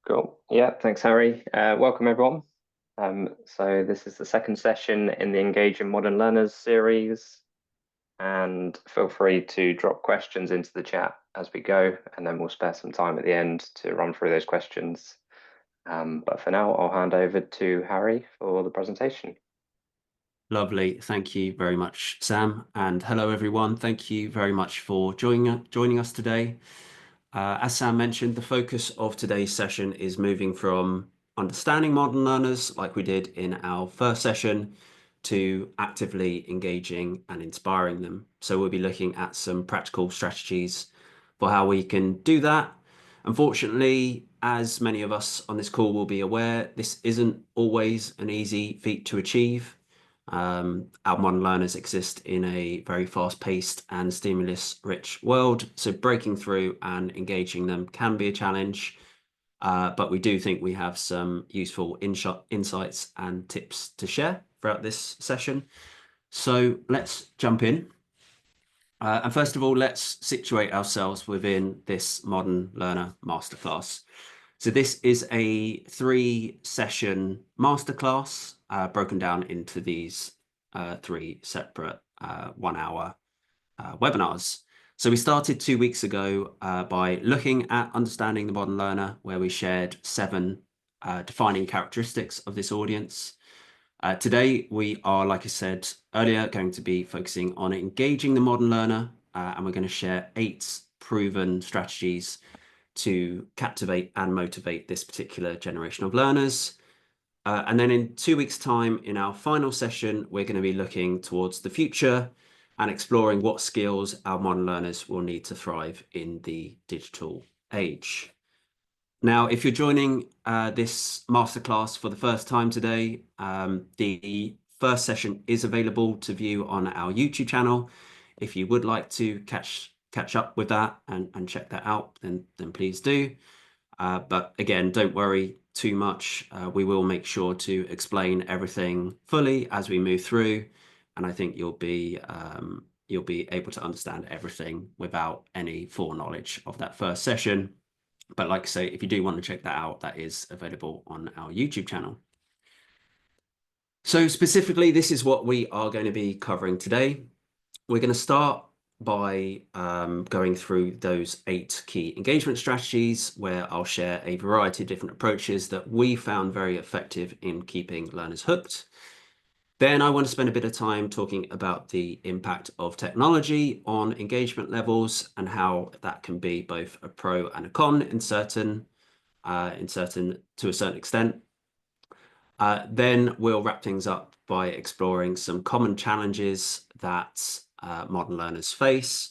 Cool. Yeah, thanks, Harry. Welcome, everyone. So this is the second session in the Engaging Modern Learners series, and feel free to drop questions into the chat as we go, and then we'll spare some time at the end to run through those questions. But for now, I'll hand over to Harry for the presentation. Lovely. Thank you very much, Sam. And hello, everyone. Thank you very much for joining us today. As Sam mentioned, the focus of today's session is moving from understanding modern learners, like we did in our first session, to actively engaging and inspiring them. So we'll be looking at some practical strategies for how we can do that. Unfortunately, as many of us on this call will be aware, this isn't always an easy feat to achieve. Our modern learners exist in a very fast-paced and stimulus-rich world, so breaking through and engaging them can be a challenge, but we do think we have some useful insights and tips to share throughout this session. So let's jump in. And first of all, let's situate ourselves within this Modern Learner Masterclass. So this is a 3-session masterclass broken down into these 3 separate 1-hour webinars. So we started 2 weeks ago by looking at understanding the modern learner, where we shared 7 defining characteristics of this audience. Today, we are, like I said earlier, going to be focusing on engaging the modern learner, and we're going to share 8 proven strategies to captivate and motivate this particular generation of learners. And then in 2 weeks' time, in our final session, we're going to be looking towards the future and exploring what skills our modern learners will need to thrive in the digital age. Now, if you're joining this masterclass for the first time today, the first session is available to view on our YouTube channel. If you would like to catch up with that and check that out, then please do. But again, don't worry too much. We will make sure to explain everything fully as we move through, and I think you'll be able to understand everything without any foreknowledge of that first session. But like I say, if you do want to check that out, that is available on our YouTube channel. So specifically, this is what we are going to be covering today. We're going to start by going through those 8 key engagement strategies, where I'll share a variety of different approaches that we found very effective in keeping learners hooked. Then I want to spend a bit of time talking about the impact of technology on engagement levels and how that can be both a pro and a con to a certain extent. Then we'll wrap things up by exploring some common challenges that modern learners face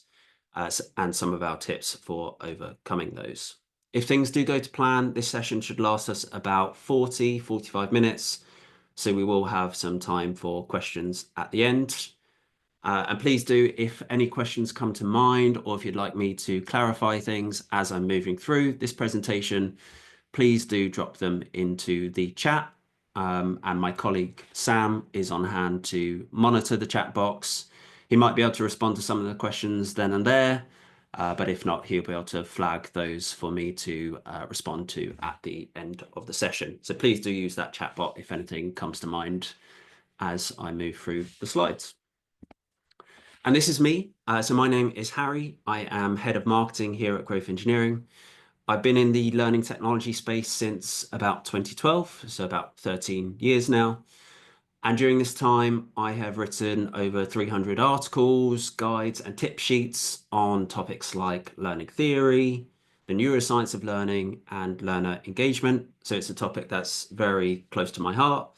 and some of our tips for overcoming those. If things do go to plan, this session should last us about 45 minutes. So we will have some time for questions at the end. And please do, if any questions come to mind, or if you'd like me to clarify things as I'm moving through this presentation, please do drop them into the chat. And my colleague Sam is on hand to monitor the chat box. He might be able to respond to some of the questions then and there, but if not, he'll be able to flag those for me to respond to at the end of the session. So please do use that chat bot if anything comes to mind as I move through the slides. And this is me. So my name is Harry. I am head of marketing here at Growth Engineering. I've been in the learning technology space since about 2012, so about 13 years now. And during this time, I have written over 300 articles, guides, and tip sheets on topics like learning theory, the neuroscience of learning, and learner engagement. So it's a topic that's very close to my heart.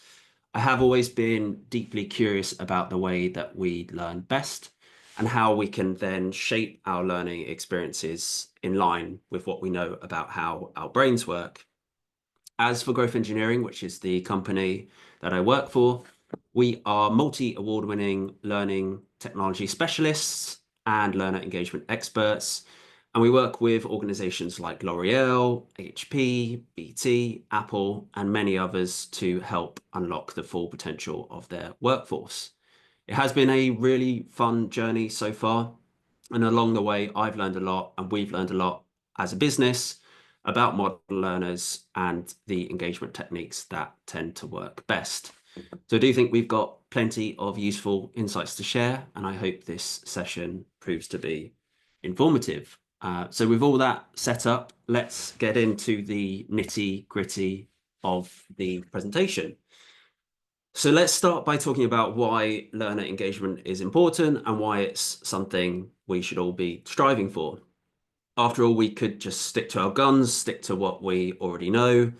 I have always been deeply curious about the way that we learn best and how we can then shape our learning experiences in line with what we know about how our brains work. As for Growth Engineering, which is the company that I work for, we are multi-award winning learning technology specialists and learner engagement experts. And we work with organizations like L'Oreal, HP, BT, Apple, and many others to help unlock the full potential of their workforce. It has been a really fun journey so far. And along the way, I've learned a lot and we've learned a lot as a business. about modern learners and the engagement techniques that tend to work best. So I do think we've got plenty of useful insights to share, and I hope this session proves to be informative. So with all that set up, let's get into the nitty-gritty of the presentation. So let's start by talking about why learner engagement is important and why it's something we should all be striving for. After all, we could just stick to our guns, stick to what we already know,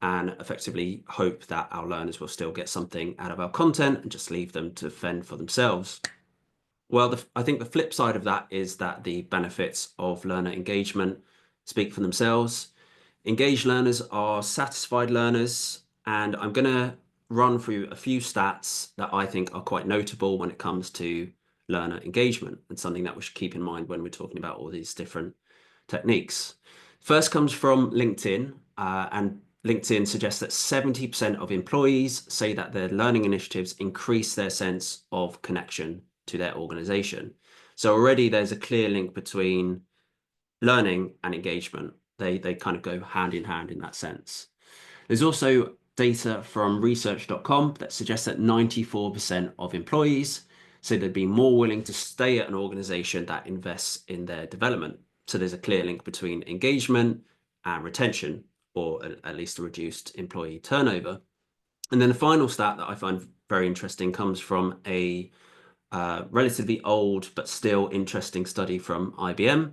and effectively hope that our learners will still get something out of our content and just leave them to fend for themselves. Well, I think the flip side of that is that the benefits of learner engagement speak for themselves. Engaged learners are satisfied learners, and I'm going to run through a few stats that I think are quite notable when it comes to learner engagement and something that we should keep in mind when we're talking about all these different techniques. First comes from LinkedIn, and LinkedIn suggests that 70% of employees say that their learning initiatives increase their sense of connection to their organization. So already there's a clear link between learning and engagement. They kind of go hand in hand in that sense. There's also data from research.com that suggests that 94% of employees say they'd be more willing to stay at an organization that invests in their development. So there's a clear link between engagement and retention, or at least a reduced employee turnover. And then the final stat that I find very interesting comes from a relatively old but still interesting study from IBM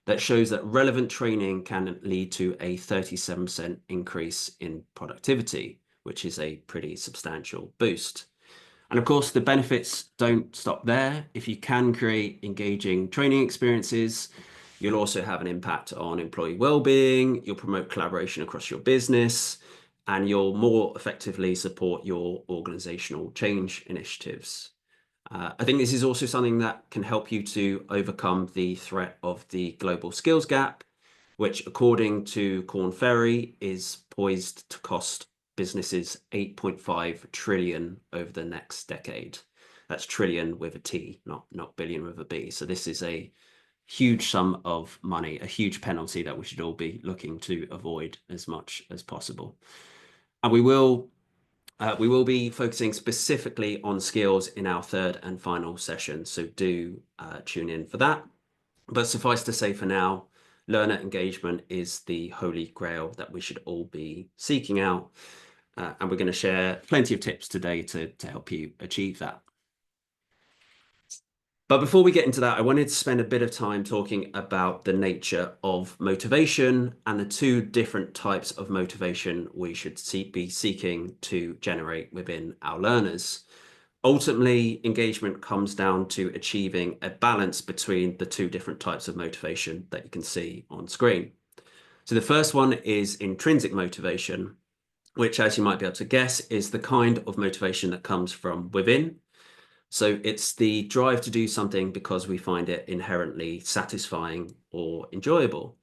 that shows that relevant training can lead to a 37% increase in productivity, which is a pretty substantial boost. And of course, the benefits don't stop there. If you can create engaging training experiences, you'll also have an impact on employee well-being, you'll promote collaboration across your business, and you'll more effectively support your organizational change initiatives. I think this is also something that can help you to overcome the threat of the global skills gap, which according to Korn Ferry is poised to cost businesses 8.5 trillion over the next decade. That's trillion with a T, not billion with a B. So this is a huge sum of money, a huge penalty that we should all be looking to avoid as much as possible. And we will be focusing specifically on skills in our third and final session, so do tune in for that. But suffice to say for now, learner engagement is the holy grail that we should all be seeking out. And we're going to share plenty of tips today to help you achieve that. But before we get into that, I wanted to spend a bit of time talking about the nature of motivation and the two different types of motivation we should be seeking to generate within our learners. Ultimately, engagement comes down to achieving a balance between the two different types of motivation that you can see on screen. So the first one is intrinsic motivation, which, as you might be able to guess, is the kind of motivation that comes from within. So it's the drive to do something because we find it inherently satisfying or enjoyable.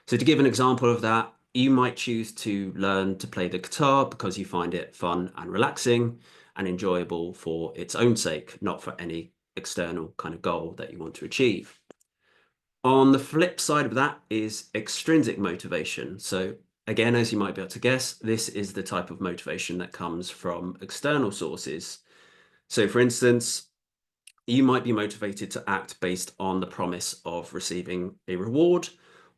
So to give an example of that, you might choose to learn to play the guitar because you find it fun and relaxing and enjoyable for its own sake, not for any external kind of goal that you want to achieve. On the flip side of that is extrinsic motivation. So again, as you might be able to guess, this is the type of motivation that comes from external sources. So for instance, you might be motivated to act based on the promise of receiving a reward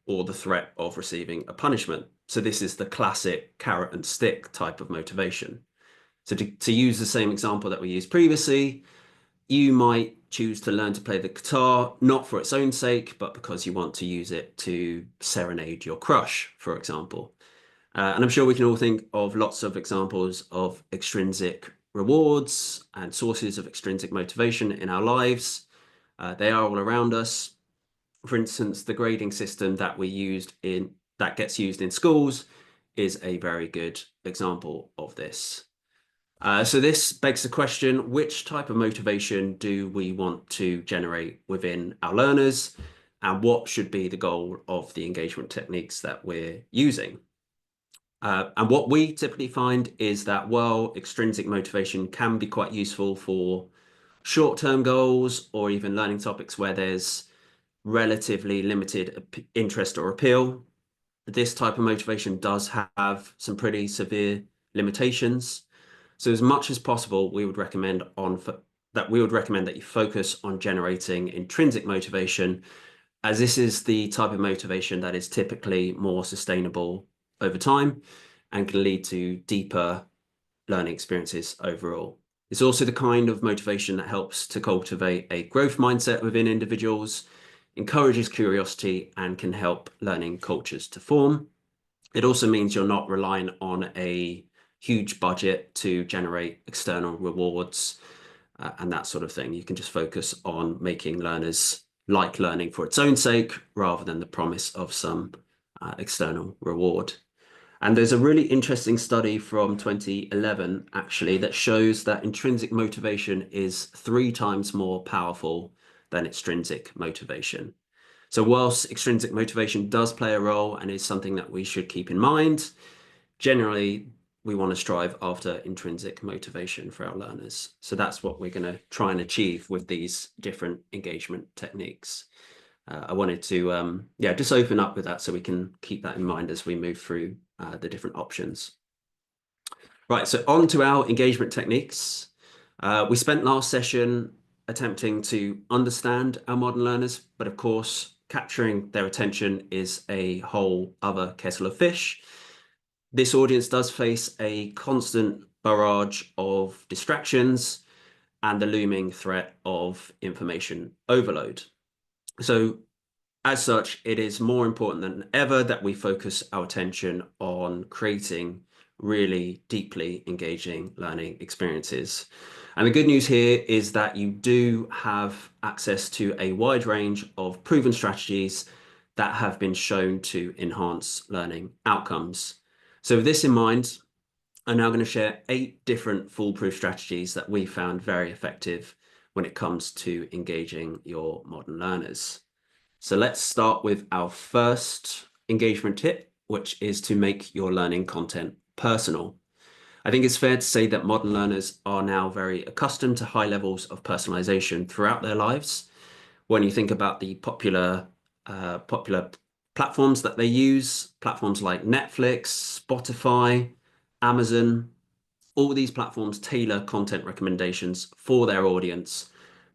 or the threat of receiving a punishment. So this is the classic carrot and stick type of motivation. So to use the same example that we used previously, you might choose to learn to play the guitar, not for its own sake, but because you want to use it to serenade your crush, for example. And I'm sure we can all think of lots of examples of extrinsic rewards and sources of extrinsic motivation in our lives. They are all around us. For instance, the grading system that gets used in schools is a very good example of this. So this begs the question, which type of motivation do we want to generate within our learners, and what should be the goal of the engagement techniques that we're using? And what we typically find is that while extrinsic motivation can be quite useful for short-term goals or even learning topics where there's relatively limited interest or appeal, this type of motivation does have some pretty severe limitations. So as much as possible, we would recommend that you focus on generating intrinsic motivation, as this is the type of motivation that is typically more sustainable over time and can lead to deeper learning experiences overall. It's also the kind of motivation that helps to cultivate a growth mindset within individuals, encourages curiosity, and can help learning cultures to form. It also means you're not relying on a huge budget to generate external rewards and that sort of thing. You can just focus on making learners like learning for its own sake rather than the promise of some external reward. And there's a really interesting study from 2011, actually, that shows that intrinsic motivation is 3 times more powerful than extrinsic motivation. So whilst extrinsic motivation does play a role and is something that we should keep in mind, generally we want to strive after intrinsic motivation for our learners. So that's what we're going to try and achieve with these different engagement techniques. I wanted to just open up with that so we can keep that in mind as we move through the different options. Right, so on to our engagement techniques. We spent last session attempting to understand our modern learners, but of course, capturing their attention is a whole other kettle of fish. This audience does face a constant barrage of distractions and the looming threat of information overload. So as such, it is more important than ever that we focus our attention on creating really deeply engaging learning experiences. And the good news here is that you do have access to a wide range of proven strategies that have been shown to enhance learning outcomes. So with this in mind, I'm now going to share 8 different foolproof strategies that we found very effective when it comes to engaging your modern learners. So let's start with our first engagement tip, which is to make your learning content personal. I think it's fair to say that modern learners are now very accustomed to high levels of personalization throughout their lives. When you think about the popular platforms that they use, platforms like Netflix, Spotify, Amazon, all these platforms tailor content recommendations for their audience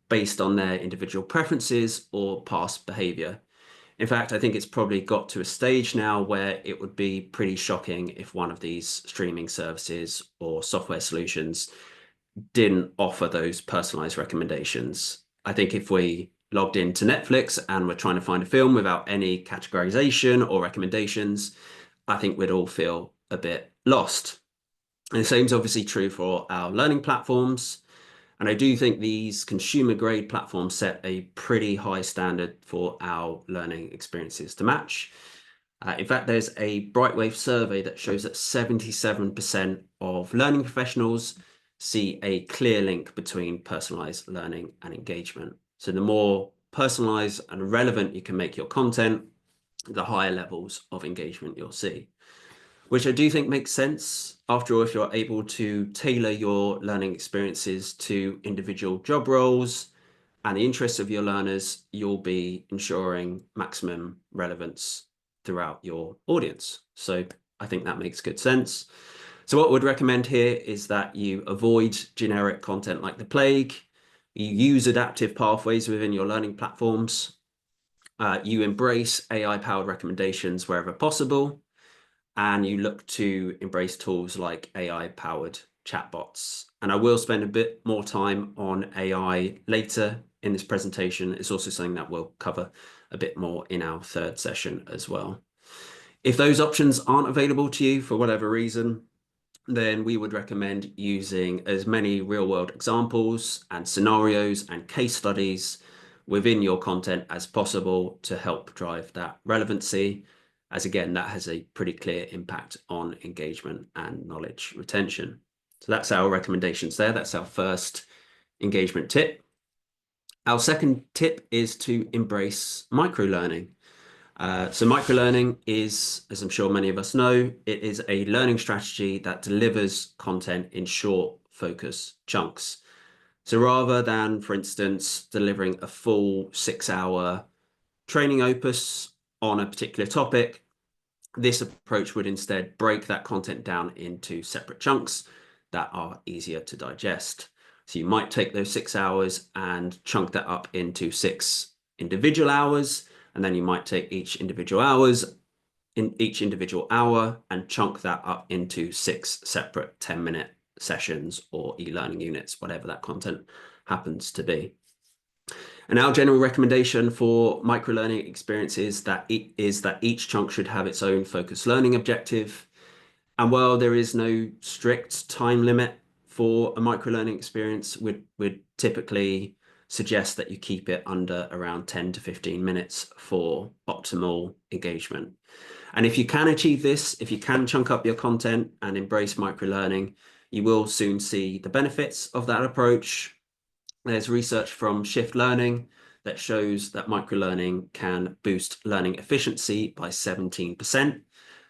based on their individual preferences or past behavior. In fact, I think it's probably got to a stage now where it would be pretty shocking if one of these streaming services or software solutions didn't offer those personalized recommendations. I think if we logged into Netflix and we're trying to find a film without any categorization or recommendations, I think we'd all feel a bit lost. And the same is obviously true for our learning platforms. And I do think these consumer grade platforms set a pretty high standard for our learning experiences to match. In fact, there's a Brightwave survey that shows that 77% of learning professionals see a clear link between personalized learning and engagement. So the more personalized and relevant you can make your content, the higher levels of engagement you'll see, which I do think makes sense. After all, if you're able to tailor your learning experiences to individual job roles and the interests of your learners, you'll be ensuring maximum relevance throughout your audience. So I think that makes good sense. So what I would recommend here is that you avoid generic content like the plague. You use adaptive pathways within your learning platforms. You embrace AI-powered recommendations wherever possible. And you look to embrace tools like AI-powered chatbots. And I will spend a bit more time on AI later in this presentation. It's also something that we'll cover a bit more in our third session as well. If those options aren't available to you for whatever reason, then we would recommend using as many real-world examples and scenarios and case studies within your content as possible to help drive that relevancy, as again, that has a pretty clear impact on engagement and knowledge retention. So that's our recommendations there. That's our first engagement tip. Our second tip is to embrace microlearning. So microlearning is, as I'm sure many of us know, it is a learning strategy that delivers content in short, focused chunks. So rather than, for instance, delivering a full 6-hour training opus on a particular topic, This approach would instead break that content down into separate chunks that are easier to digest. So you might take those 6 hours and chunk that up into 6 individual hours, and then you might take each individual hour and chunk that up into 6 separate 10-minute sessions or e-learning units, whatever that content happens to be. And our general recommendation for microlearning experiences is that each chunk should have its own focused learning objective. And while there is no strict time limit for a microlearning experience, we'd typically suggest that you keep it under around 10 to 15 minutes for optimal engagement. And if you can achieve this, if you can chunk up your content and embrace microlearning, you will soon see the benefits of that approach. There's research from Shift Learning that shows that microlearning can boost learning efficiency by 17%.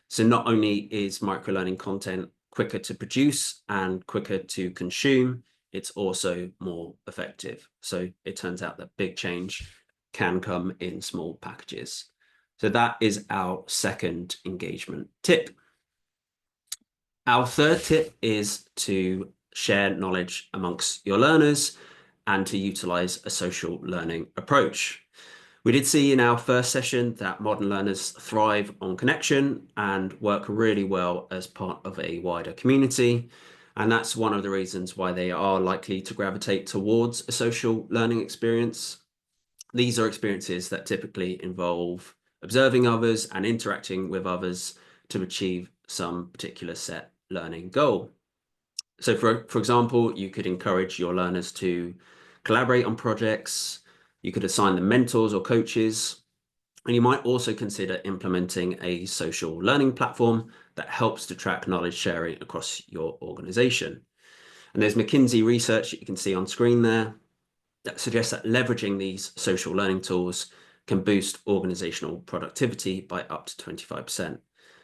So not only is microlearning content quicker to produce and quicker to consume, it's also more effective. So it turns out that big change can come in small packages. So that is our second engagement tip. Our third tip is to share knowledge amongst your learners and to utilize a social learning approach. We did see in our first session that modern learners thrive on connection and work really well as part of a wider community. And that's one of the reasons why they are likely to gravitate towards a social learning experience. These are experiences that typically involve observing others and interacting with others to achieve some particular set learning goal. So for example, you could encourage your learners to collaborate on projects. You could assign them mentors or coaches, and you might also consider implementing a social learning platform that helps to track knowledge sharing across your organization. And there's McKinsey research that you can see on screen there that suggests that leveraging these social learning tools can boost organizational productivity by up to 25%.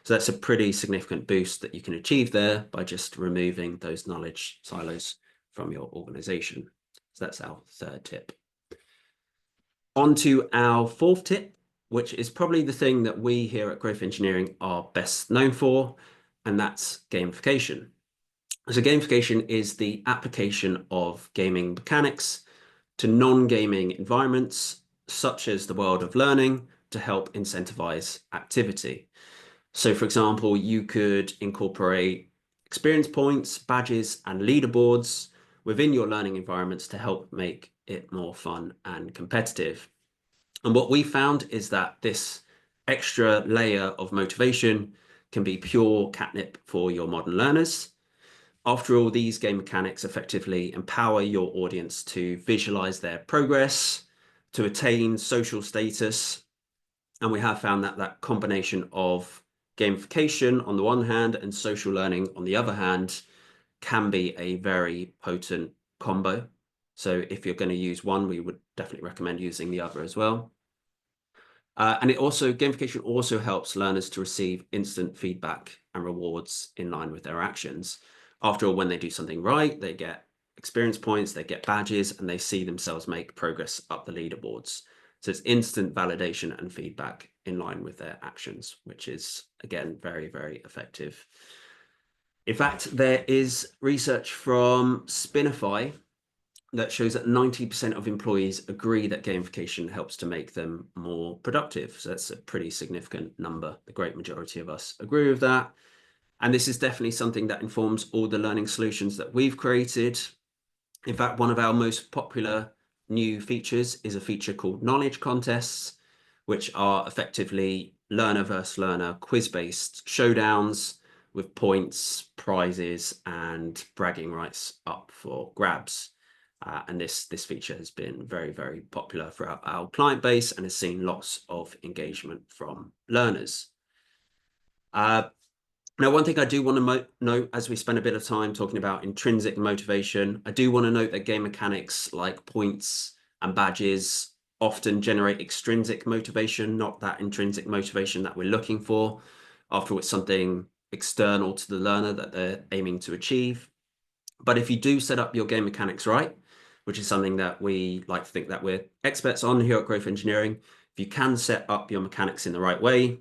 So that's a pretty significant boost that you can achieve there by just removing those knowledge silos from your organization. So that's our third tip. On to our fourth tip, which is probably the thing that we here at Growth Engineering are best known for, and that's gamification. So gamification is the application of gaming mechanics to non-gaming environments, such as the world of learning, to help incentivize activity. So for example, you could incorporate experience points, badges, and leaderboards within your learning environments to help make it more fun and competitive. And what we found is that this extra layer of motivation can be pure catnip for your modern learners. After all, these game mechanics effectively empower your audience to visualize their progress, to attain social status. And we have found that that combination of gamification on the one hand and social learning on the other hand can be a very potent combo. So if you're going to use one, we would definitely recommend using the other as well. And gamification also helps learners to receive instant feedback and rewards in line with their actions. After all, when they do something right, they get experience points, they get badges, and they see themselves make progress up the leaderboards. So it's instant validation and feedback in line with their actions, which is, again, very, very effective. In fact, there is research from Spinify that shows that 90% of employees agree that gamification helps to make them more productive. So that's a pretty significant number. The great majority of us agree with that. And this is definitely something that informs all the learning solutions that we've created. In fact, one of our most popular new features is a feature called knowledge contests, which are effectively learner versus learner quiz-based showdowns with points, prizes, and bragging rights up for grabs. And this feature has been very, very popular throughout our client base and has seen lots of engagement from learners. Now, one thing I do want to note as we spend a bit of time talking about intrinsic motivation, I do want to note that game mechanics like points and badges often generate extrinsic motivation, not that intrinsic motivation that we're looking for. After all, it's something external to the learner that they're aiming to achieve. But if you do set up your game mechanics right, which is something that we like to think that we're experts on here at Growth Engineering, if you can set up your mechanics in the right way,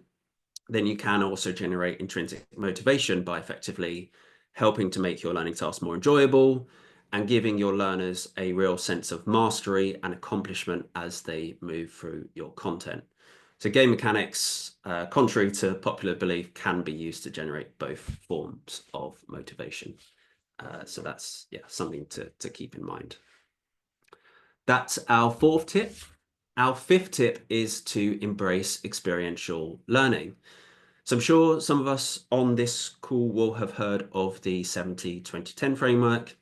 then you can also generate intrinsic motivation by effectively helping to make your learning tasks more enjoyable and giving your learners a real sense of mastery and accomplishment as they move through your content. So game mechanics, contrary to popular belief, can be used to generate both forms of motivation. So that's something to keep in mind. That's our fourth tip. Our fifth tip is to embrace experiential learning. So I'm sure some of us on this call will have heard of the 70-20-10 framework,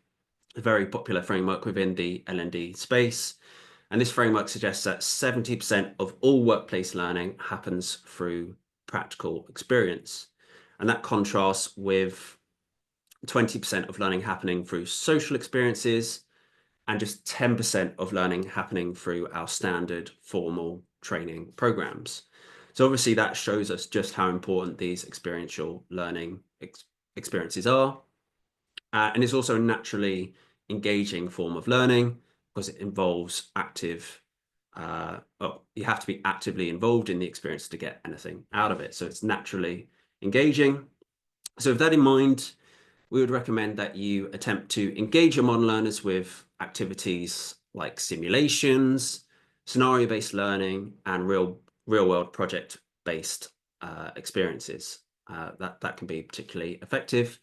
a very popular framework within the L&D space. And this framework suggests that 70% of all workplace learning happens through practical experience. And that contrasts with 20% of learning happening through social experiences and just 10% of learning happening through our standard formal training programs. So obviously that shows us just how important these experiential learning experiences are. And it's also a naturally engaging form of learning because it involves you have to be actively involved in the experience to get anything out of it. So it's naturally engaging. So with that in mind, we would recommend that you attempt to engage your modern learners with activities like simulations, scenario-based learning, and real-world project-based experiences. That can be particularly effective.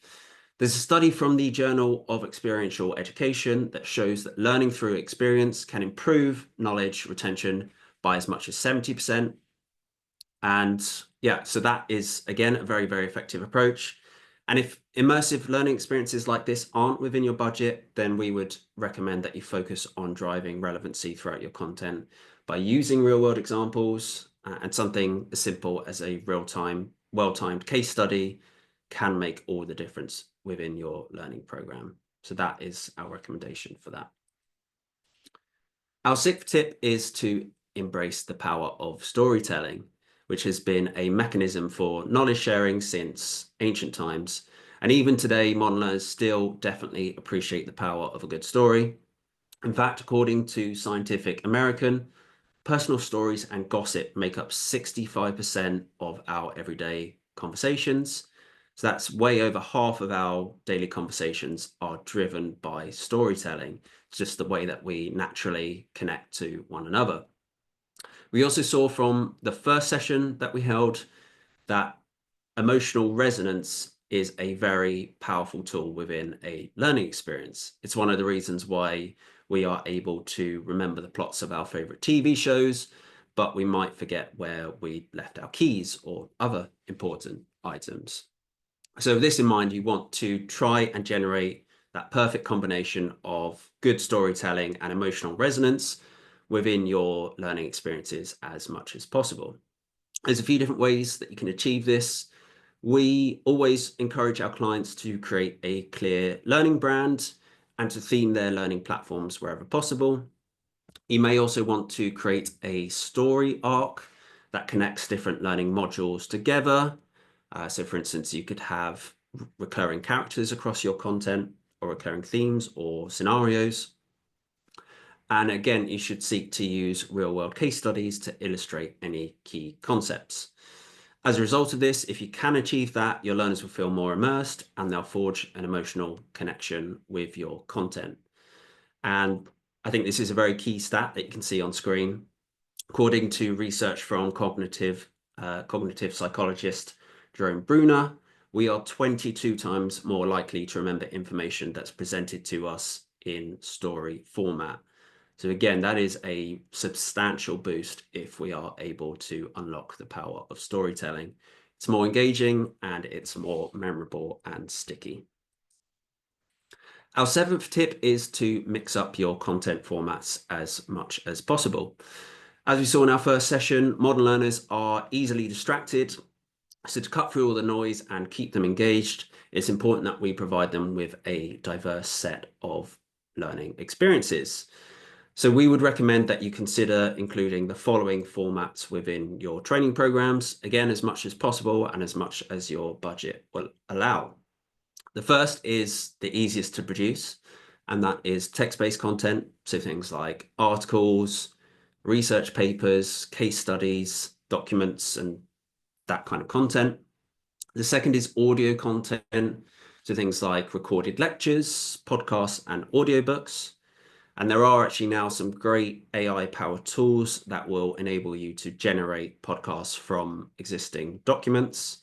There's a study from the Journal of Experiential Education that shows that learning through experience can improve knowledge retention by as much as 70%. And so that is, again, a very, very effective approach. And if immersive learning experiences like this aren't within your budget, then we would recommend that you focus on driving relevancy throughout your content by using real-world examples, and something as simple as a real-time, well-timed case study can make all the difference within your learning program. So that is our recommendation for that. Our sixth tip is to embrace the power of storytelling, which has been a mechanism for knowledge sharing since ancient times. And even today, modern learners still definitely appreciate the power of a good story. In fact, according to Scientific American, personal stories and gossip make up 65% of our everyday conversations. So that's way over half of our daily conversations are driven by storytelling. It's just the way that we naturally connect to one another. We also saw from the first session that we held that emotional resonance is a very powerful tool within a learning experience. It's one of the reasons why we are able to remember the plots of our favorite TV shows, but we might forget where we left our keys or other important items. So with this in mind, you want to try and generate that perfect combination of good storytelling and emotional resonance within your learning experiences as much as possible. There's a few different ways that you can achieve this. We always encourage our clients to create a clear learning brand and to theme their learning platforms wherever possible. You may also want to create a story arc that connects different learning modules together. So for instance, you could have recurring characters across your content or recurring themes or scenarios. And again, you should seek to use real-world case studies to illustrate any key concepts. As a result of this, if you can achieve that, your learners will feel more immersed and they'll forge an emotional connection with your content. And I think this is a very key stat that you can see on screen. According to research from cognitive psychologist Jerome Bruner, we are 22 times more likely to remember information that's presented to us in story format. So again, that is a substantial boost if we are able to unlock the power of storytelling. It's more engaging and it's more memorable and sticky. Our seventh tip is to mix up your content formats as much as possible. As we saw in our first session, modern learners are easily distracted. So to cut through all the noise and keep them engaged, it's important that we provide them with a diverse set of learning experiences. So we would recommend that you consider including the following formats within your training programs, again, as much as possible and as much as your budget will allow. The first is the easiest to produce, and that is text-based content. So things like articles, research papers, case studies, documents, and that kind of content. The second is audio content, so things like recorded lectures, podcasts, and audiobooks. And there are actually now some great AI-powered tools that will enable you to generate podcasts from existing documents.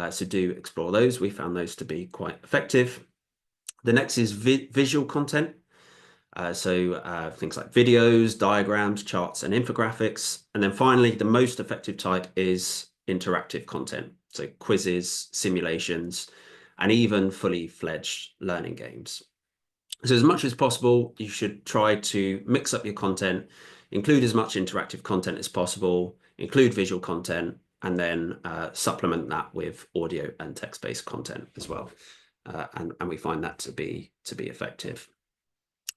So do explore those. We found those to be quite effective. The next is visual content. Things like videos, diagrams, charts, and infographics. And then finally, the most effective type is interactive content. So quizzes, simulations, and even fully fledged learning games. So as much as possible, you should try to mix up your content, include as much interactive content as possible, include visual content, and then supplement that with audio and text-based content as well. And we find that to be effective.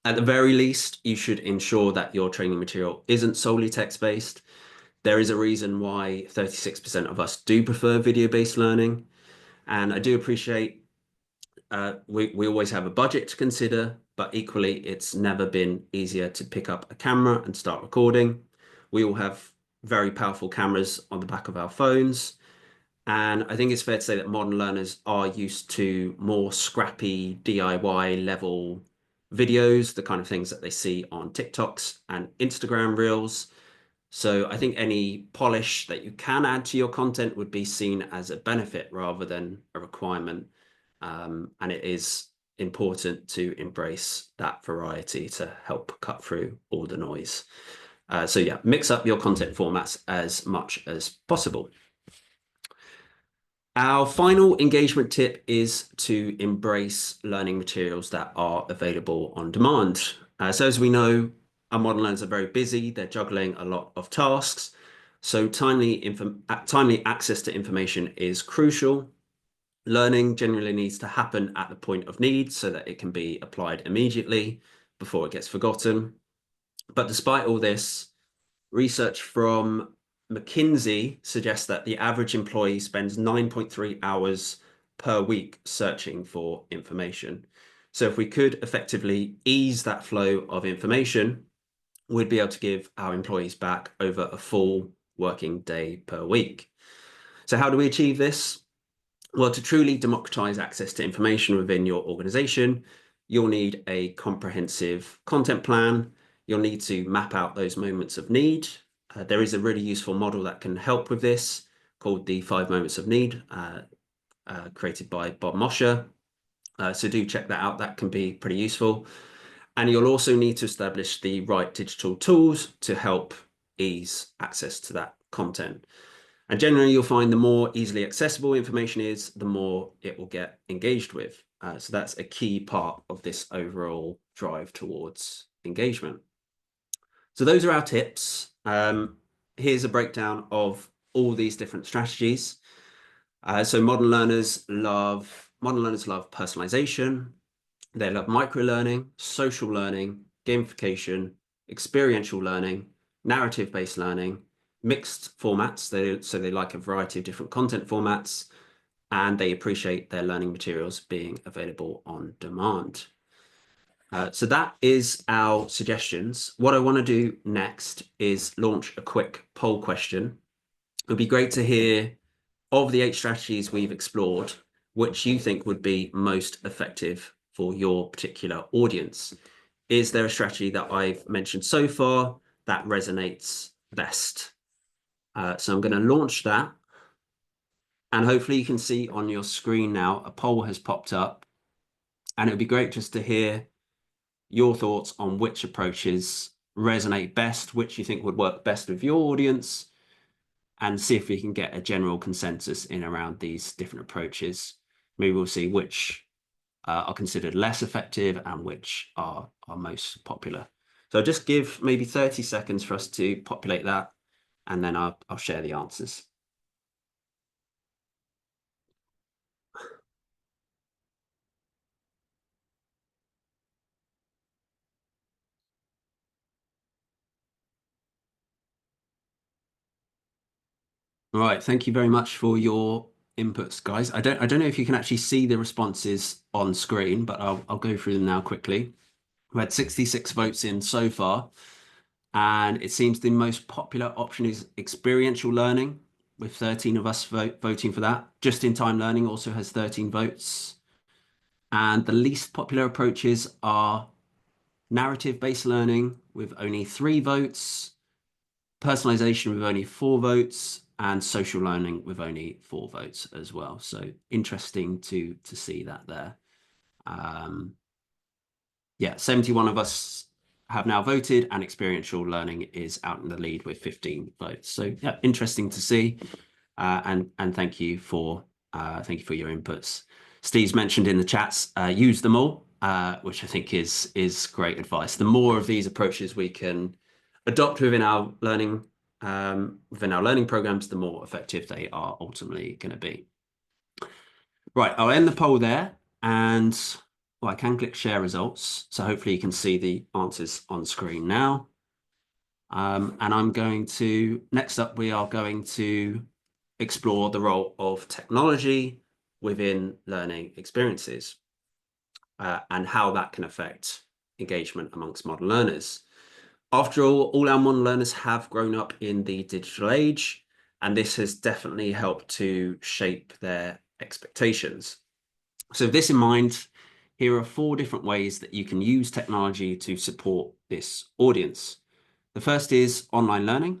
At the very least, you should ensure that your training material isn't solely text-based. There is a reason why 36% of us do prefer video-based learning. And I do appreciate we always have a budget to consider, but equally, it's never been easier to pick up a camera and start recording. We all have very powerful cameras on the back of our phones. And I think it's fair to say that modern learners are used to more scrappy DIY level videos, the kind of things that they see on TikToks and Instagram Reels. So I think any polish that you can add to your content would be seen as a benefit rather than a requirement. And it is important to embrace that variety to help cut through all the noise. So yeah, mix up your content formats as much as possible. Our final engagement tip is to embrace learning materials that are available on demand. So as we know, our modern learners are very busy. They're juggling a lot of tasks. So timely access to information is crucial. Learning generally needs to happen at the point of need so that it can be applied immediately before it gets forgotten. But despite all this, research from McKinsey suggests that the average employee spends 9.3 hours per week searching for information. So if we could effectively ease that flow of information, we'd be able to give our employees back over a full working day per week. So how do we achieve this? Well, to truly democratize access to information within your organization, you'll need a comprehensive content plan. You'll need to map out those moments of need. There is a really useful model that can help with this called the 5 moments of need, created by Bob Mosher. So do check that out. That can be pretty useful. And you'll also need to establish the right digital tools to help ease access to that content. And generally, you'll find the more easily accessible information is, the more it will get engaged with. So that's a key part of this overall drive towards engagement. So those are our tips. Here's a breakdown of all these different strategies. So modern learners love personalization. They love micro-learning, social learning, gamification, experiential learning, narrative-based learning, mixed formats. So they like a variety of different content formats, and they appreciate their learning materials being available on demand. So that is our suggestions. What I want to do next is launch a quick poll question. It would be great to hear, of the 8 strategies we've explored, which you think would be most effective for your particular audience. Is there a strategy that I've mentioned so far that resonates best? So I'm going to launch that. And hopefully you can see on your screen now, a poll has popped up. And it would be great just to hear your thoughts on which approaches resonate best, which you think would work best with your audience, and see if we can get a general consensus in around these different approaches. Maybe we'll see which are considered less effective and which are most popular. So I'll just give maybe 30 seconds for us to populate that, and then I'll share the answers. All right, thank you very much for your inputs, guys. I don't know if you can actually see the responses on screen, but I'll go through them now quickly. We had 66 votes in so far, and it seems the most popular option is experiential learning. with 13 of us voting for that. Just-in-time learning also has 13 votes. And the least popular approaches are narrative-based learning with only 3 votes, personalization with only 4 votes, and social learning with only 4 votes as well. So interesting to see that there. Yeah, 71 of us have now voted, and experiential learning is out in the lead with 15 votes. So yeah, interesting to see. And thank you for your inputs. Steve's mentioned in the chats, use them all, which I think is great advice. The more of these approaches we can adopt within our learning programs, the more effective they are ultimately going to be. Right, I'll end the poll there, and well, I can click share results, so hopefully you can see the answers on screen now. And I'm going to, next up, we are going to explore the role of technology within learning experiences and how that can affect engagement amongst modern learners. After all our modern learners have grown up in the digital age, and this has definitely helped to shape their expectations. So with this in mind, here are 4 different ways that you can use technology to support this audience. The first is online learning.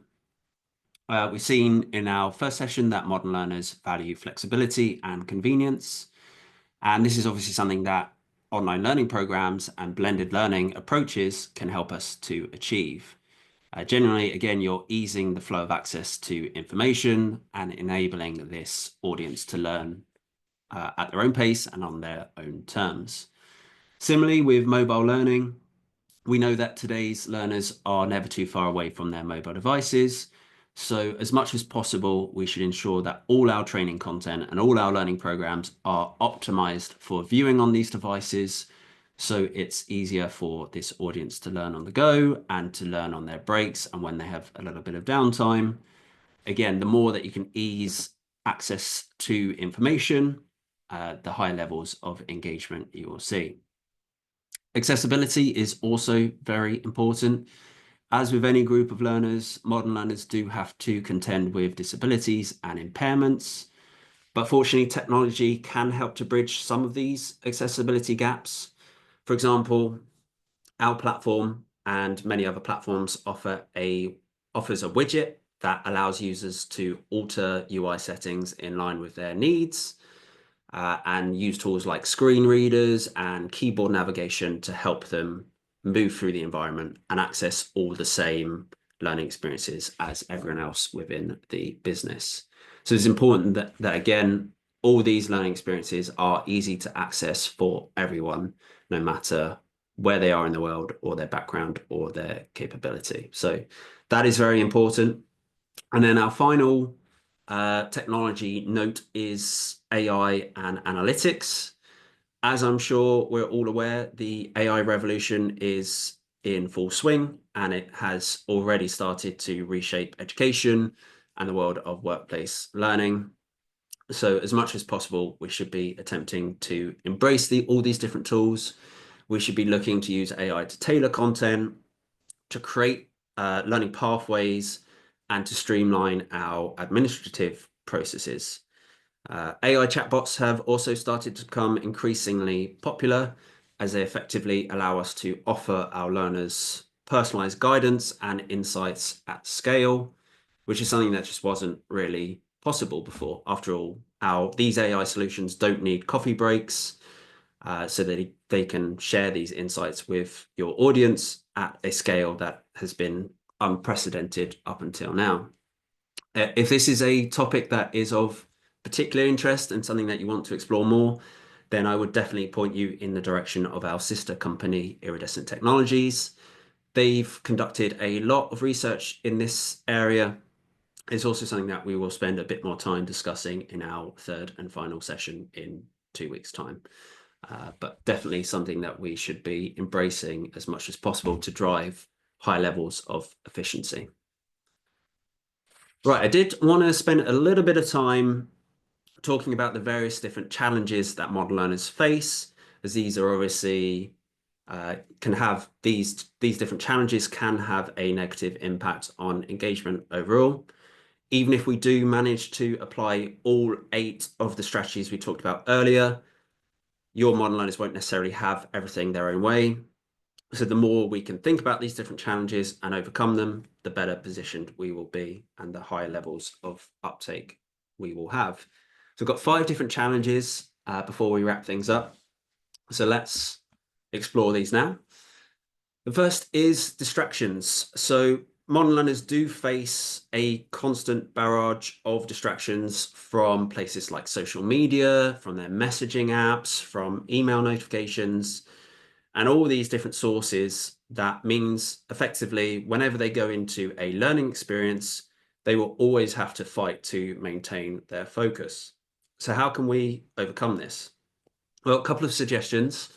We've seen in our first session that modern learners value flexibility and convenience. And this is obviously something that online learning programs and blended learning approaches can help us to achieve. Generally, again, you're easing the flow of access to information and enabling this audience to learn at their own pace and on their own terms. Similarly, with mobile learning, we know that today's learners are never too far away from their mobile devices. So as much as possible, we should ensure that all our training content and all our learning programs are optimized for viewing on these devices. So it's easier for this audience to learn on the go and to learn on their breaks and when they have a little bit of downtime. Again, the more that you can ease access to information, the higher levels of engagement you will see. Accessibility is also very important. As with any group of learners, modern learners do have to contend with disabilities and impairments. But fortunately, technology can help to bridge some of these accessibility gaps. For example, our platform and many other platforms offers a widget that allows users to alter UI settings in line with their needs. And use tools like screen readers and keyboard navigation to help them move through the environment and access all the same learning experiences as everyone else within the business. So it's important that again, all these learning experiences are easy to access for everyone, no matter where they are in the world or their background or their capability. So that is very important. And then our final technology note is AI and analytics. As I'm sure we're all aware, the AI revolution is in full swing, and it has already started to reshape education and the world of workplace learning. So as much as possible, we should be attempting to embrace all these different tools. We should be looking to use AI to tailor content, to create learning pathways, and to streamline our administrative processes. AI chatbots have also started to become increasingly popular as they effectively allow us to offer our learners personalized guidance and insights at scale, which is something that just wasn't really possible before. After all, these AI solutions don't need coffee breaks, so that they can share these insights with your audience at a scale that has been unprecedented up until now. If this is a topic that is of particular interest and something that you want to explore more, then I would definitely point you in the direction of our sister company, Iridescent Technologies. They've conducted a lot of research in this area. It's also something that we will spend a bit more time discussing in our 3rd and final session in 2 weeks' time. But definitely something that we should be embracing as much as possible to drive high levels of efficiency. Right, I did want to spend a little bit of time talking about the various different challenges that modern learners face, as these are obviously can have these different challenges can have a negative impact on engagement overall. Even if we do manage to apply all 8 of the strategies we talked about earlier, your modern learners won't necessarily have everything their own way. So the more we can think about these different challenges and overcome them, the better positioned we will be and the higher levels of uptake we will have. So we've got 5 different challenges before we wrap things up. So let's explore these now. The first is distractions. So modern learners do face a constant barrage of distractions from places like social media, from their messaging apps, from email notifications, and all these different sources. That means effectively, whenever they go into a learning experience, they will always have to fight to maintain their focus. So how can we overcome this? Well, a couple of suggestions.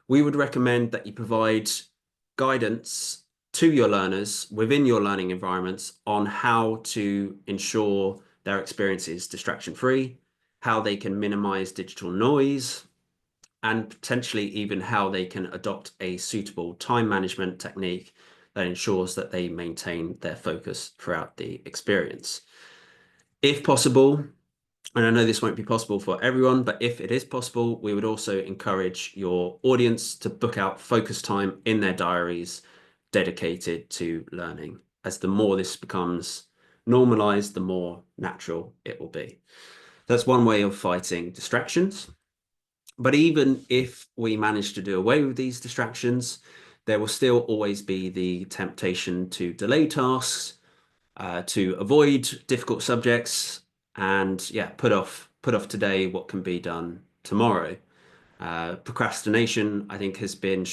We would recommend that you provide guidance to your learners within your learning environments on how to ensure their experience is distraction-free, how they can minimize digital noise, and potentially even how they can adopt a suitable time management technique that ensures that they maintain their focus throughout the experience. If possible, and I know this won't be possible for everyone, but if it is possible, we would also encourage your audience to book out focus time in their diaries dedicated to learning, as the more this becomes normalized, the more natural it will be. That's one way of fighting distractions. But even if we manage to do away with these distractions, there will still always be the temptation to delay tasks, to avoid difficult subjects, and put off today what can be done tomorrow. Procrastination, I think, has been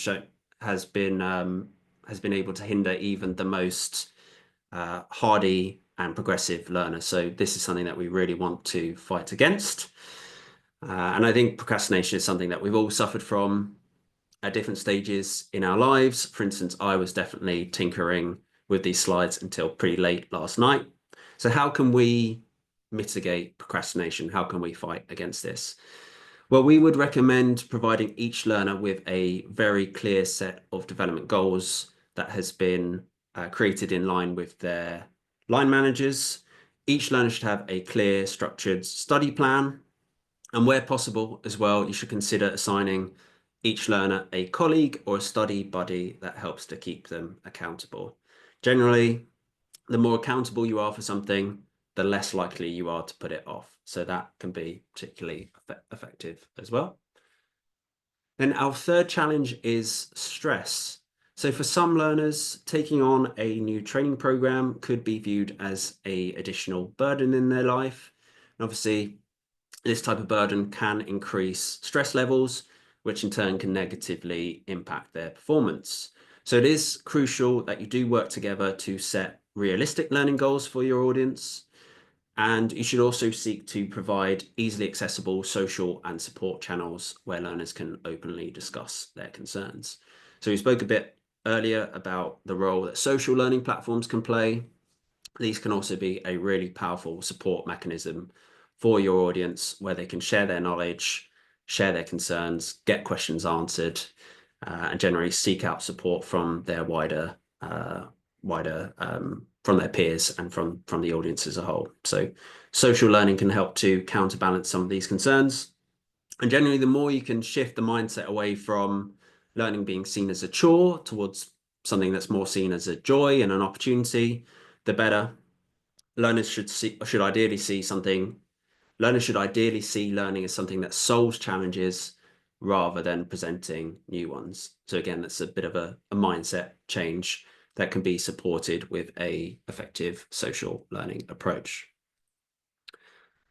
able to hinder even the most hardy and progressive learner. So this is something that we really want to fight against. And I think procrastination is something that we've all suffered from at different stages in our lives. For instance, I was definitely tinkering with these slides until pretty late last night. So how can we mitigate procrastination? How can we fight against this? Well, we would recommend providing each learner with a very clear set of development goals that has been created in line with their line managers. Each learner should have a clear, structured study plan. And where possible as well, you should consider assigning each learner a colleague or a study buddy that helps to keep them accountable. Generally, the more accountable you are for something, the less likely you are to put it off. So that can be particularly effective as well. Then our third challenge is stress. So for some learners, taking on a new training program could be viewed as an additional burden in their life. And obviously, this type of burden can increase stress levels, which in turn can negatively impact their performance. So it is crucial that you do work together to set realistic learning goals for your audience. And you should also seek to provide easily accessible social and support channels where learners can openly discuss their concerns. So we spoke a bit earlier about the role that social learning platforms can play. These can also be a really powerful support mechanism for your audience where they can share their knowledge, share their concerns, get questions answered, and generally seek out support from their from their peers and from the audience as a whole. So social learning can help to counterbalance some of these concerns. And generally, the more you can shift the mindset away from learning being seen as a chore towards something that's more seen as a joy and an opportunity, the better. Learners should ideally see learning as something that solves challenges rather than presenting new ones. So again, that's a bit of a mindset change that can be supported with an effective social learning approach.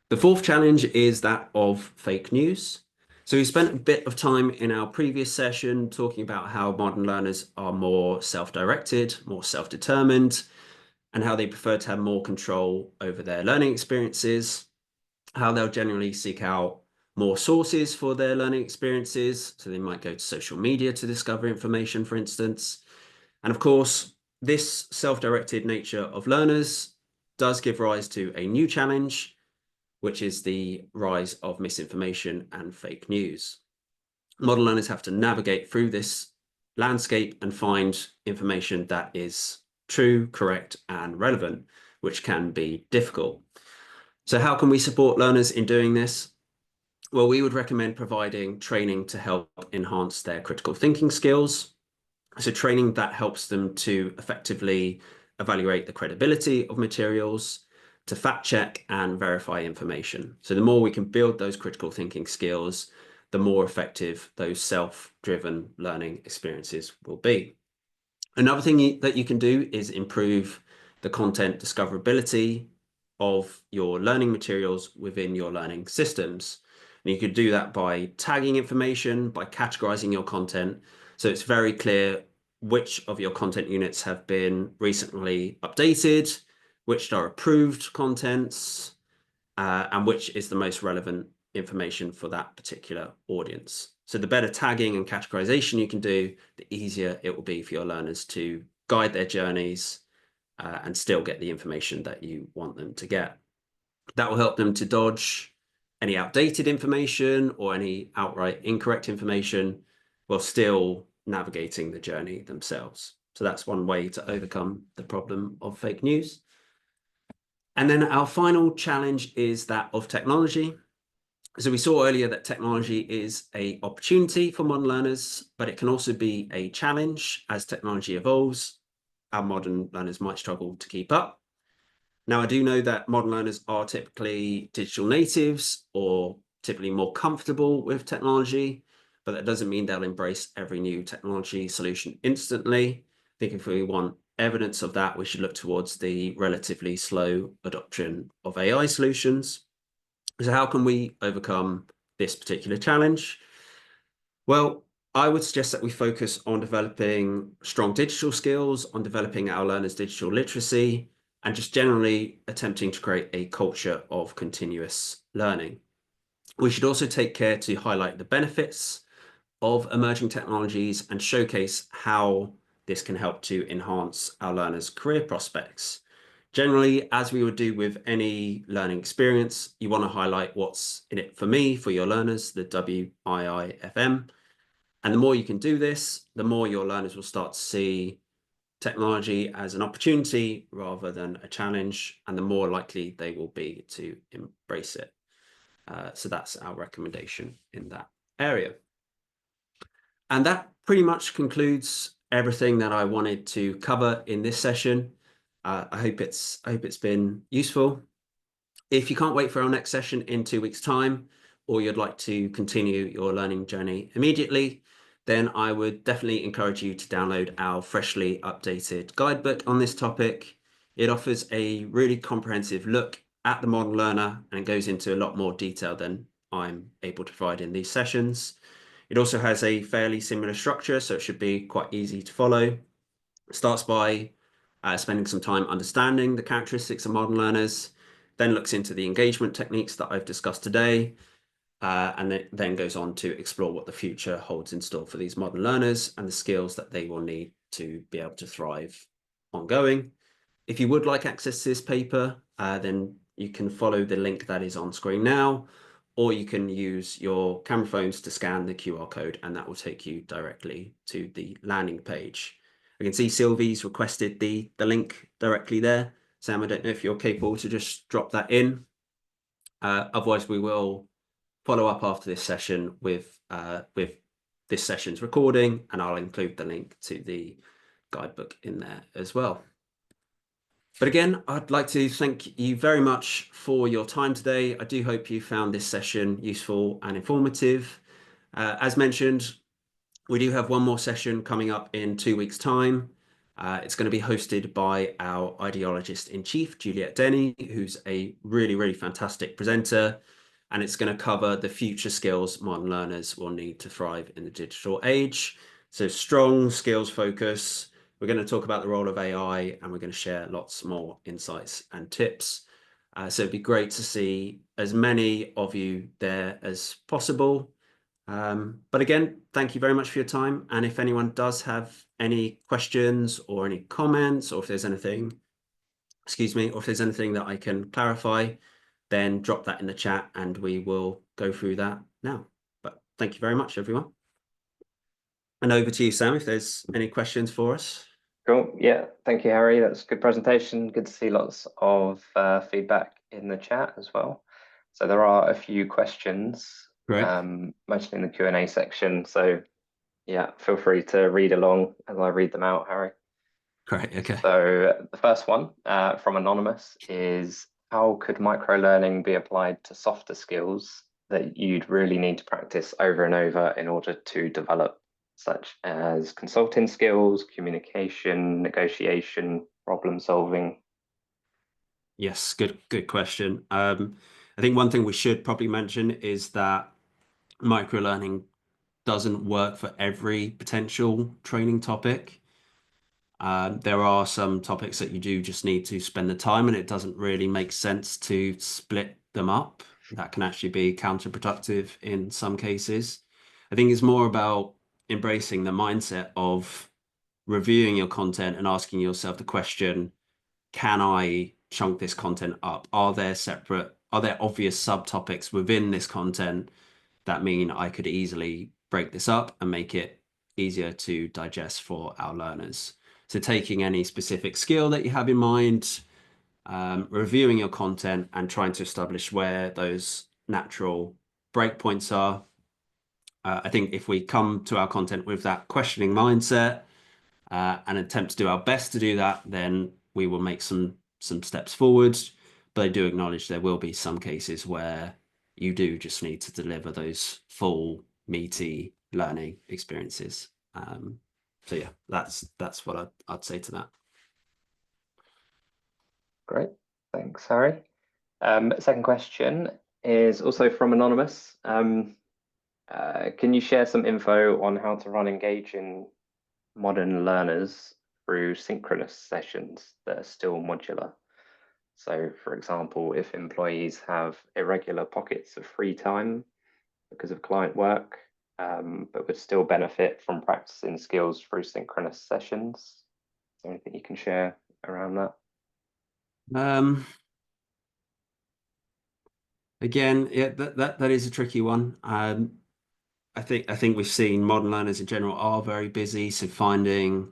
The fourth challenge is that of fake news. So we spent a bit of time in our previous session talking about how modern learners are more self-directed, more self-determined, and how they prefer to have more control over their learning experiences, how they'll generally seek out more sources for their learning experiences. So they might go to social media to discover information, for instance. And of course, this self-directed nature of learners does give rise to a new challenge, which is the rise of misinformation and fake news. Modern learners have to navigate through this landscape and find information that is true, correct, and relevant. which can be difficult. So how can we support learners in doing this? Well, we would recommend providing training to help enhance their critical thinking skills. So training that helps them to effectively evaluate the credibility of materials, to fact check and verify information. So the more we can build those critical thinking skills, the more effective those self-driven learning experiences will be. Another thing that you can do is improve the content discoverability of your learning materials within your learning systems. And you could do that by tagging information, by categorizing your content. So it's very clear which of your content units have been recently updated, which are approved contents, and which is the most relevant information for that particular audience. So the better tagging and categorization you can do, the easier it will be for your learners to guide their journeys and still get the information that you want them to get. That will help them to dodge any outdated information or any outright incorrect information while still navigating the journey themselves. So that's one way to overcome the problem of fake news. And then our final challenge is that of technology. So we saw earlier that technology is an opportunity for modern learners, but it can also be a challenge as technology evolves. Our modern learners might struggle to keep up. Now, I do know that modern learners are typically digital natives or typically more comfortable with technology, but that doesn't mean they'll embrace every new technology solution instantly. I think if we want evidence of that, we should look towards the relatively slow adoption of AI solutions. So how can we overcome this particular challenge? Well, I would suggest that we focus on developing strong digital skills, on developing our learners' digital literacy, and just generally attempting to create a culture of continuous learning. We should also take care to highlight the benefits of emerging technologies and showcase how this can help to enhance our learners' career prospects. Generally, as we would do with any learning experience, you want to highlight what's in it for me, for your learners, the WIIFM. And the more you can do this, the more your learners will start to see technology as an opportunity rather than a challenge, and the more likely they will be to embrace it. So that's our recommendation in that area. And that pretty much concludes everything that I wanted to cover in this session. I hope it's been useful. If you can't wait for our next session in 2 weeks' time, or you'd like to continue your learning journey immediately, then I would definitely encourage you to download our freshly updated guidebook on this topic. It offers a really comprehensive look at the modern learner and goes into a lot more detail than I'm able to provide in these sessions. It also has a fairly similar structure, so it should be quite easy to follow. It starts by spending some time understanding the characteristics of modern learners, then looks into the engagement techniques that I've discussed today, and it then goes on to explore what the future holds in store for these modern learners and the skills that they will need to be able to thrive ongoing. If you would like access to this paper, then you can follow the link that is on screen now, or you can use your camera phones to scan the QR code, and that will take you directly to the landing page. I can see Sylvie's requested the link directly there. Sam, I don't know if you're capable to just drop that in. Otherwise, we will follow up after this session with this session's recording, and I'll include the link to the guidebook in there as well. But again, I'd like to thank you very much for your time today. I do hope you found this session useful and informative. As mentioned, we do have one more session coming up in 2 weeks' time. It's going to be hosted by our ideologist in chief, Juliet Denny, who's a really, really fantastic presenter. And it's going to cover the future skills modern learners will need to thrive in the digital age. So strong skills focus. We're going to talk about the role of AI, and we're going to share lots more insights and tips. So it'd be great to see as many of you there as possible. But again, thank you very much for your time. And if anyone does have any questions or any comments, or if there's anything, or if there's anything that I can clarify, then drop that in the chat and we will go through that now. But thank you very much, everyone. And over to you, Sam, if there's any questions for us. Cool. Yeah, thank you, Harry. That's a good presentation. Good to see lots of feedback in the chat as well. So there are a few questions, Great. mostly in the Q&A section. So yeah, feel free to read along as I read them out, Harry. Great. Okay. So the first one from Anonymous is, how could microlearning be applied to softer skills that you'd really need to practice over and over in order to develop, such as consulting skills, communication, negotiation, problem solving? Yes. Good question. I think one thing we should probably mention is that microlearning doesn't work for every potential training topic. There are some topics that you do just need to spend the time, and it doesn't really make sense to split them up. That can actually be counterproductive in some cases. I think it's more about embracing the mindset of reviewing your content and asking yourself the question, can I chunk this content up? Are there obvious subtopics within this content that mean I could easily break this up and make it easier to digest for our learners? So taking any specific skill that you have in mind, reviewing your content and trying to establish where those natural breakpoints are. I think if we come to our content with that questioning mindset, and attempt to do our best to do that, then we will make some steps forward. But I do acknowledge there will be some cases where you do just need to deliver those full, meaty learning experiences. So yeah, that's what I'd say to that. Great. Thanks, Harry. Second question is also from Anonymous. Can you share some info on how to run engaging modern learners through synchronous sessions that are still modular? So, for example, if employees have irregular pockets of free time because of client work, but would still benefit from practicing skills through synchronous sessions. Is there anything you can share around that? Again, yeah, that is a tricky one. I think we've seen modern learners in general are very busy, so finding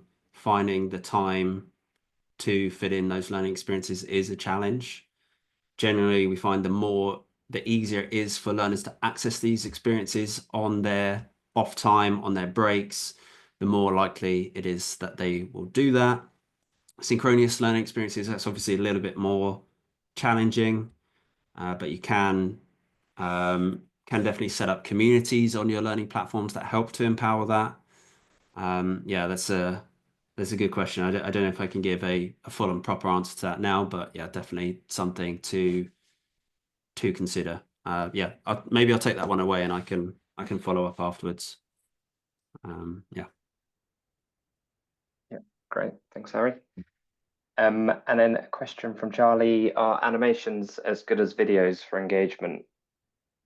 the time to fit in those learning experiences is a challenge. Generally, we find the easier it is for learners to access these experiences on their off time, on their breaks, the more likely it is that they will do that. Synchronous learning experiences, that's obviously a little bit more challenging, but you can definitely set up communities on your learning platforms that help to empower that. Yeah, that's a good question. I don't know if I can give a full and proper answer to that now, but yeah, definitely something to consider. Yeah, maybe I'll take that one away and I can follow up afterwards. Yeah. Yeah, great. Thanks, Harry. And then a question from Charlie, are animations as good as videos for engagement?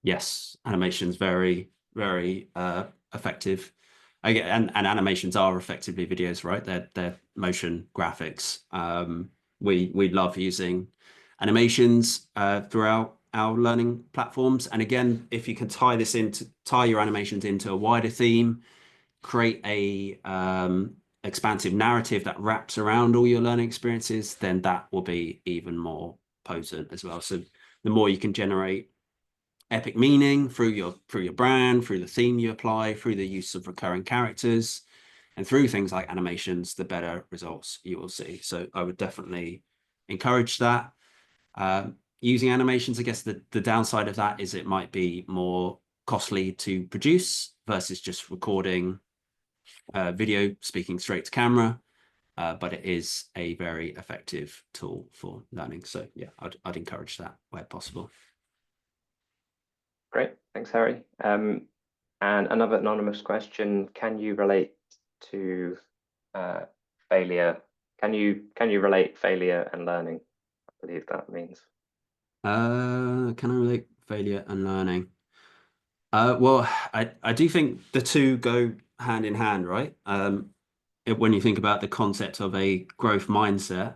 Yes, animation's very, very effective. And animations are effectively videos, right? They're motion graphics. We love using animations throughout our learning platforms. And again, if you can tie your animations into a wider theme, create a expansive narrative that wraps around all your learning experiences, then that will be even more potent as well. So the more you can generate epic meaning through your brand, through the theme you apply, through the use of recurring characters, and through things like animations, the better results you will see. So I would definitely encourage that. Using animations, I guess the downside of that is it might be more costly to produce versus just recording video, speaking straight to camera. But it is a very effective tool for learning. So yeah, I'd encourage that where possible. Great. Thanks, Harry. And another anonymous question, can you relate to failure? Can you relate failure and learning? I believe that means. Can I relate failure and learning? Well, I do think the two go hand in hand, right? When you think about the concept of a growth mindset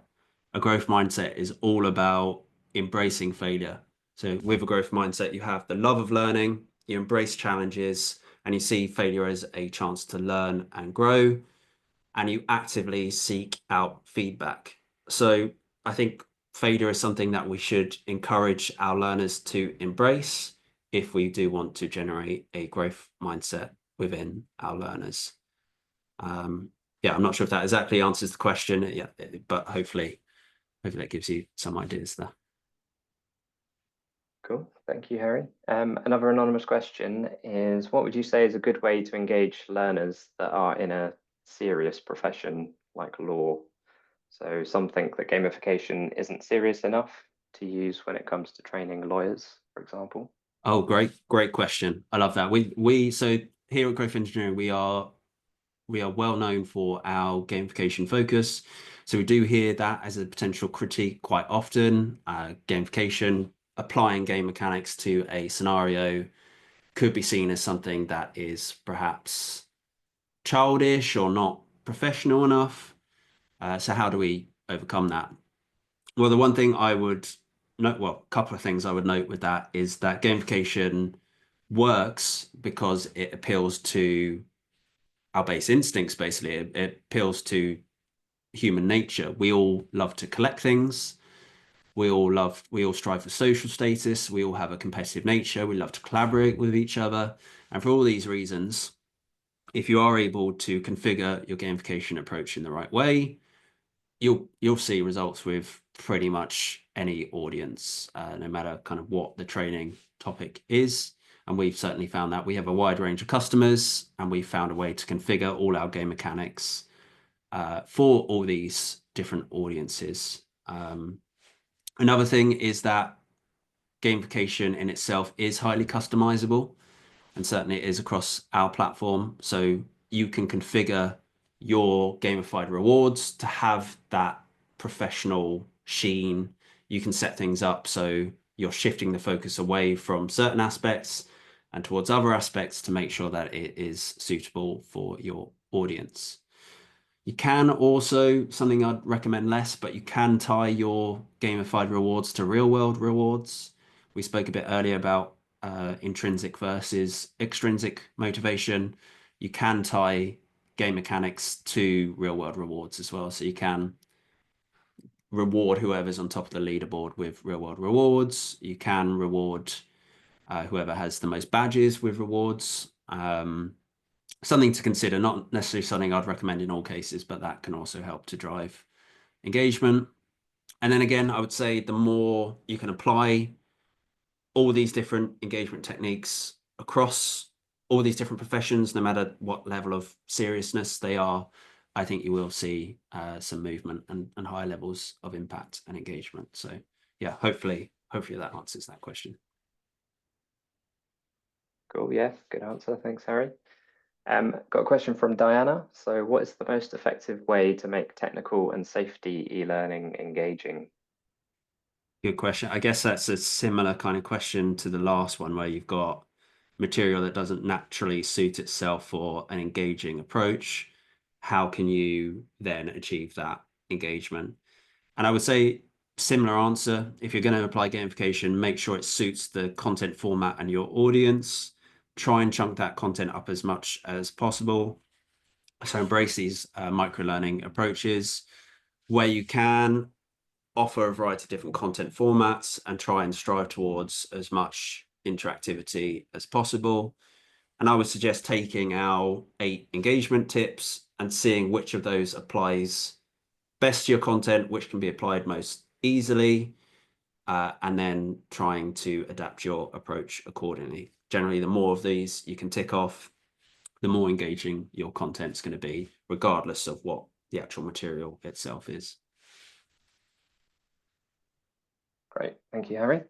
is all about embracing failure. So with a growth mindset, you have the love of learning, you embrace challenges, and you see failure as a chance to learn and grow. and you actively seek out feedback. So I think failure is something that we should encourage our learners to embrace if we do want to generate a growth mindset within our learners. Yeah, I'm not sure if that exactly answers the question, yeah, but hopefully that gives you some ideas there. Cool, thank you, Harry. Another anonymous question is, what would you say is a good way to engage learners that are in a serious profession like law? So some think that gamification isn't serious enough to use when it comes to training lawyers, for example. Oh, great question. I love that. We so here at Growth Engineering, we are well known for our gamification focus. So we do hear that as a potential critique quite often. Gamification, applying game mechanics to a scenario could be seen as something that is perhaps childish or not professional enough. So how do we overcome that? Well, the one thing I would note, well, a couple of things I would note with that is that gamification works because it appeals to our base instincts, basically. It appeals to human nature. We all love to collect things. We all strive for social status. We all have a competitive nature. We love to collaborate with each other. And for all these reasons, if you are able to configure your gamification approach in the right way, you'll see results with pretty much any audience, no matter kind of what the training topic is. And we've certainly found that we have a wide range of customers, and we've found a way to configure all our game mechanics for all these different audiences. Another thing is that gamification in itself is highly customizable, and certainly it is across our platform. So you can configure your gamified rewards to have that professional sheen. You can set things up so you're shifting the focus away from certain aspects and towards other aspects to make sure that it is suitable for your audience. You can also, something I'd recommend less, but you can tie your gamified rewards to real world rewards. We spoke a bit earlier about intrinsic versus extrinsic motivation. You can tie game mechanics to real world rewards as well. So you can reward whoever's on top of the leaderboard with real world rewards. You can reward whoever has the most badges with rewards. Something to consider, not necessarily something I'd recommend in all cases, but that can also help to drive engagement. And then again, I would say the more you can apply all these different engagement techniques across all these different professions, no matter what level of seriousness they are, I think you will see some movement and higher levels of impact and engagement. So yeah, hopefully that answers that question. Cool, yeah, good answer. Thanks, Harry. Got a question from Diana. So what is the most effective way to make technical and safety e-learning engaging? Good question. I guess that's a similar kind of question to the last one, where you've got material that doesn't naturally suit itself for an engaging approach. How can you then achieve that engagement? And I would say similar answer. If you're going to apply gamification, make sure it suits the content format and your audience. Try and chunk that content up as much as possible. So embrace these micro-learning approaches where you can. Offer a variety of different content formats and try and strive towards as much interactivity as possible. And I would suggest taking our 8 engagement tips and seeing which of those applies best to your content, which can be applied most easily, and then trying to adapt your approach accordingly. Generally, the more of these you can tick off, the more engaging your content's going to be, regardless of what the actual material itself is. Great, thank you, Harry.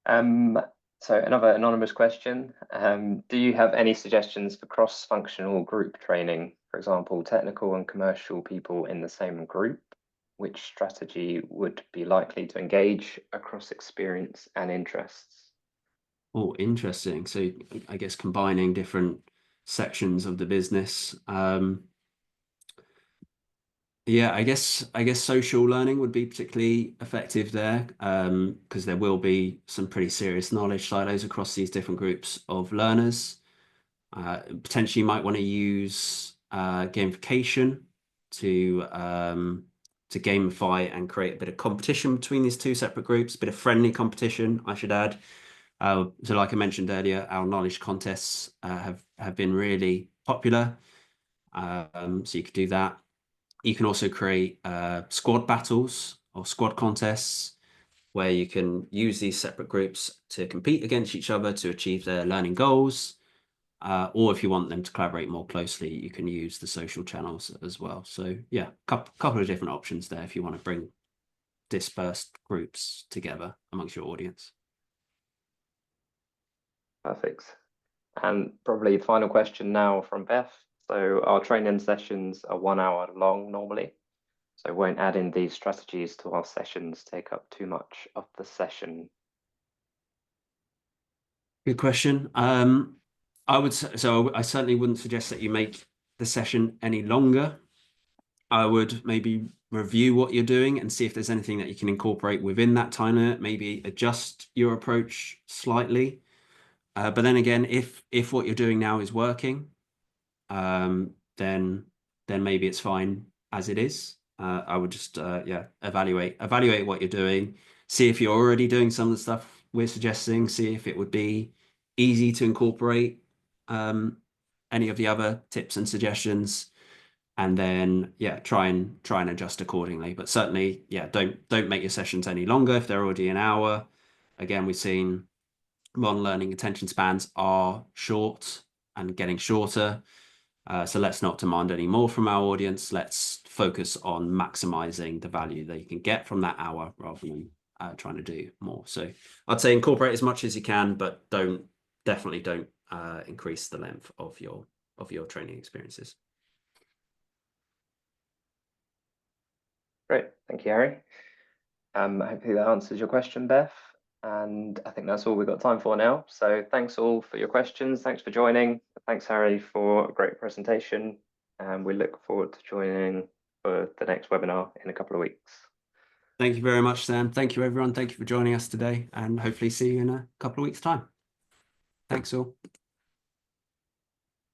So another anonymous question. Do you have any suggestions for cross-functional group training? For example, technical and commercial people in the same group? Which strategy would be likely to engage across experience and interests? Oh, interesting. So I guess combining different sections of the business. Yeah, I guess social learning would be particularly effective there, because there will be some pretty serious knowledge silos across these different groups of learners. Potentially, you might want to use gamification to gamify and create a bit of competition between these two separate groups, a bit of friendly competition, I should add. So like I mentioned earlier, our knowledge contests have been really popular. So you could do that. You can also create squad battles or squad contests where you can use these separate groups to compete against each other to achieve their learning goals. Or if you want them to collaborate more closely, you can use the social channels as well. So yeah, couple of different options there if you want to bring dispersed groups together amongst your audience. Perfect. And probably final question now from Beth. So our training sessions are 1 hour long normally. So won't add in these strategies to our sessions take up too much of the session. Good question. I certainly wouldn't suggest that you make the session any longer. I would maybe review what you're doing and see if there's anything that you can incorporate within that time limit, maybe adjust your approach slightly. But then again, if what you're doing now is working, then maybe it's fine as it is. I would just evaluate what you're doing, see if you're already doing some of the stuff we're suggesting, see if it would be easy to incorporate any of the other tips and suggestions, and then try and adjust accordingly. But certainly, don't make your sessions any longer if they're already an hour. Again, we've seen modern learning attention spans are short and getting shorter. So let's not demand any more from our audience. Let's focus on maximizing the value they can get from that hour rather than trying to do more. So I'd say incorporate as much as you can, but definitely don't increase the length of your training experiences. Great, thank you, Harry. Hopefully that answers your question, Beth. And I think that's all we've got time for now. So thanks all for your questions. Thanks for joining. Thanks, Harry, for a great presentation. And we look forward to joining for the next webinar in a couple of weeks. Thank you very much, Sam. Thank you, everyone. Thank you for joining us today, and hopefully see you in a couple of weeks' time. Thanks all.